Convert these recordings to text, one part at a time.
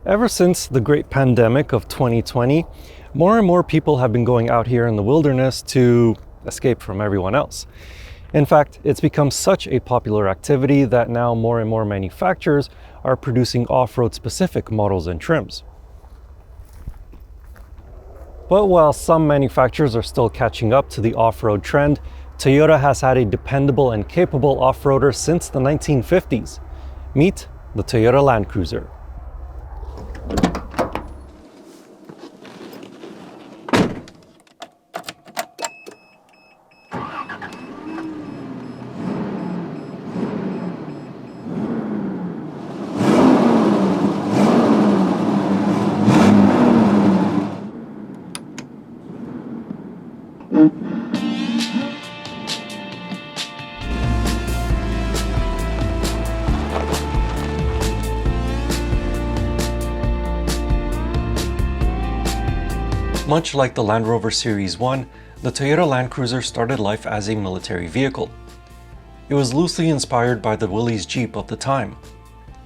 Ever since the great pandemic of 2020, more and more people have been going out here in the wilderness to escape from everyone else. In fact, it's become such a popular activity that now more and more manufacturers are producing off-road specific models and trims. But while some manufacturers are still catching up to the off-road trend, Toyota has had a dependable and capable off-roader since the 1950s. Meet the Toyota Land Cruiser. Much like the Land Rover Series 1, the Toyota Land Cruiser started life as a military vehicle. It was loosely inspired by the Willys Jeep of the time.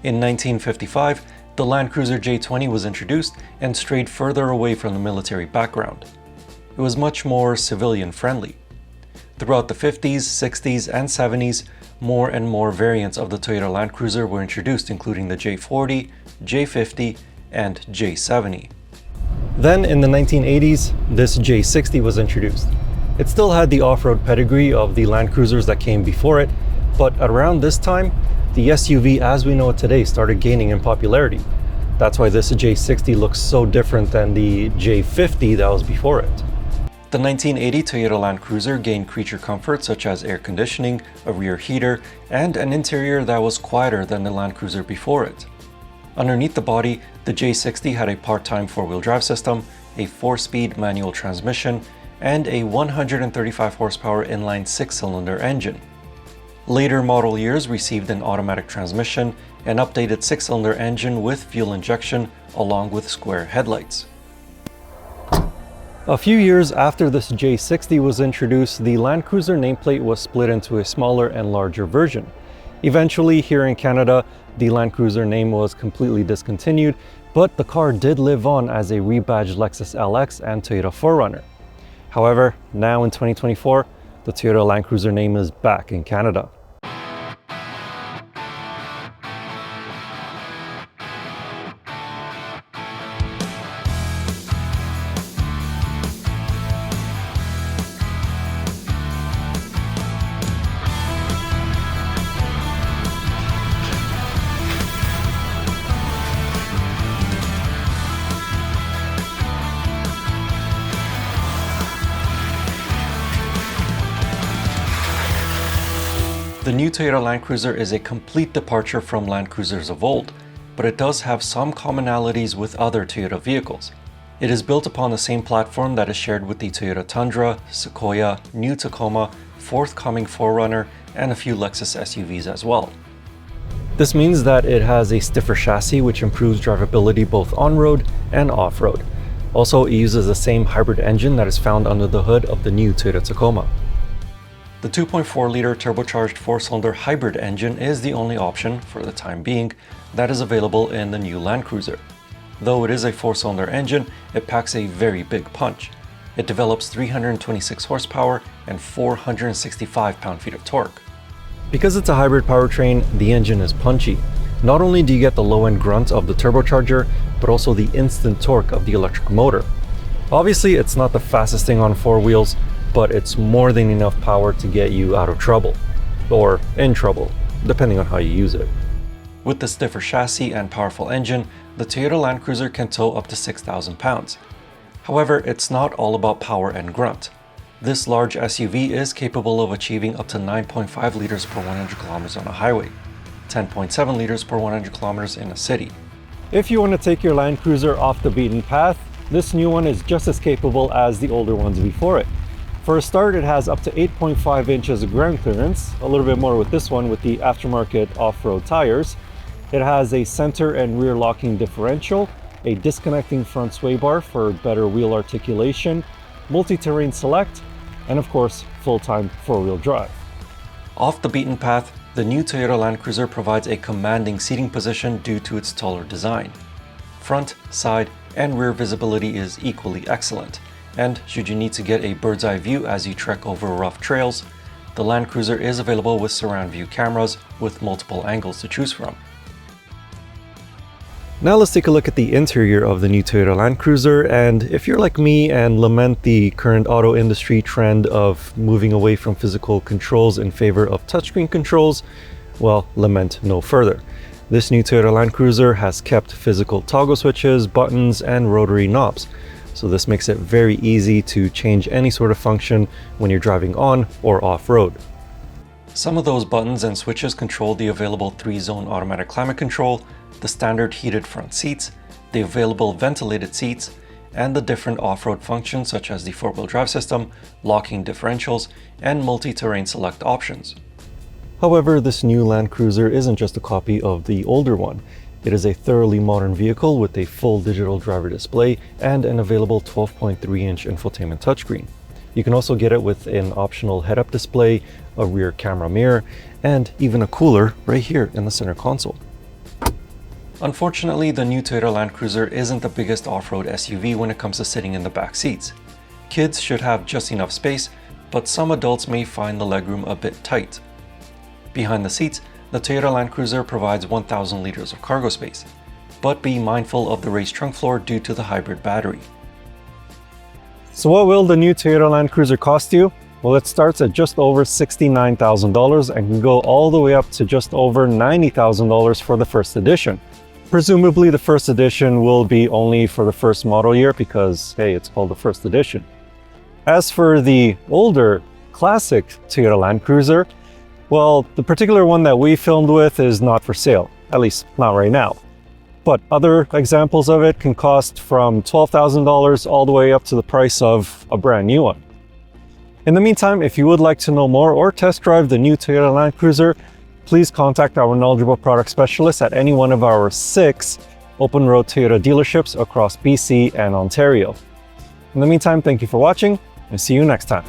In 1955, the Land Cruiser J20 was introduced and strayed further away from the military background. It was much more civilian-friendly. Throughout the 50s, 60s, and 70s, more and more variants of the Toyota Land Cruiser were introduced, including the J40, J50, and J70. Then in the 1980s, this J60 was introduced. It still had the off-road pedigree of the Land Cruisers that came before it, but around this time, the SUV as we know it today started gaining in popularity. That's why this J60 looks so different than the J50 that was before it. The 1980 Toyota Land Cruiser gained creature comforts such as air conditioning, a rear heater, and an interior that was quieter than the Land Cruiser before it. Underneath the body, the J60 had a part-time four-wheel drive system, a 4-speed manual transmission, and a 135 horsepower inline 6-cylinder engine. Later model years received an automatic transmission, an updated 6-cylinder engine with fuel injection, along with square headlights. A few years after this J60 was introduced, the Land Cruiser nameplate was split into a smaller and larger version. Eventually, here in Canada, the Land Cruiser name was completely discontinued, but the car did live on as a rebadged Lexus LX and Toyota 4Runner. However, now in 2024, the Toyota Land Cruiser name is back in Canada. The new Toyota Land Cruiser is a complete departure from Land Cruisers of old, but it does have some commonalities with other Toyota vehicles. It is built upon the same platform that is shared with the Toyota Tundra, Sequoia, new Tacoma, forthcoming 4Runner, and a few Lexus SUVs as well. This means that it has a stiffer chassis which improves drivability both on-road and off-road. Also, it uses the same hybrid engine that is found under the hood of the new Toyota Tacoma. The 2.4-liter turbocharged 4-cylinder hybrid engine is the only option, for the time being, that is available in the new Land Cruiser. Though it is a 4-cylinder engine, it packs a very big punch. It develops 326 horsepower and 465 pound-feet of torque. Because it's a hybrid powertrain, the engine is punchy. Not only do you get the low-end grunt of the turbocharger, but also the instant torque of the electric motor. Obviously, it's not the fastest thing on four wheels, but it's more than enough power to get you out of trouble, or in trouble, depending on how you use it. With the stiffer chassis and powerful engine, the Toyota Land Cruiser can tow up to 6,000 pounds. However, it's not all about power and grunt. This large SUV is capable of achieving up to 9.5 liters per 100 kilometers on a highway, 10.7 liters per 100 kilometers in a city. If you want to take your Land Cruiser off the beaten path, this new one is just as capable as the older ones before it. For a start, it has up to 8.5 inches of ground clearance, a little bit more with this one with the aftermarket off-road tires. It has a center and rear locking differential, a disconnecting front sway bar for better wheel articulation, multi-terrain select, and of course, full-time four-wheel drive. Off the beaten path, the new Toyota Land Cruiser provides a commanding seating position due to its taller design. front, side, and rear visibility is equally excellent. And should you need to get a bird's eye view as you trek over rough trails, the Land Cruiser is available with surround view cameras with multiple angles to choose from. Now let's take a look at the interior of the new Toyota Land Cruiser, and if you're like me and lament the current auto industry trend of moving away from physical controls in favor of touchscreen controls, well, lament no further. This new Toyota Land Cruiser has kept physical toggle switches, buttons, and rotary knobs, so this makes it very easy to change any sort of function when you're driving on or off-road. Some of those buttons and switches control the available 3-zone automatic climate control, the standard heated front seats, the available ventilated seats, and the different off-road functions such as the 4-wheel drive system, locking differentials, and multi-terrain select options. However, this new Land Cruiser isn't just a copy of the older one. It is a thoroughly modern vehicle with a full digital driver display and an available 12.3-inch infotainment touchscreen. You can also get it with an optional head-up display, a rear camera mirror, and even a cooler right here in the center console. Unfortunately, the new Toyota Land Cruiser isn't the biggest off-road SUV when it comes to sitting in the back seats. Kids should have just enough space, but some adults may find the legroom a bit tight. Behind the seats, the Toyota Land Cruiser provides 1,000 liters of cargo space, but be mindful of the raised trunk floor due to the hybrid battery. So what will the new Toyota Land Cruiser cost you? Well, it starts at just over $69,000 and can go all the way up to just over $90,000 for the first edition. Presumably the first edition will be only for the first model year because, hey, it's called the first edition. As for the older classic Toyota Land Cruiser, well, the particular one that we filmed with is not for sale, at least not right now. But other examples of it can cost from $12,000 all the way up to the price of a brand new one. In the meantime, if you would like to know more or test drive the new Toyota Land Cruiser, please contact our knowledgeable product specialists at any one of our 6 OpenRoad Toyota dealerships across BC and Ontario. In the meantime, thank you for watching and see you next time.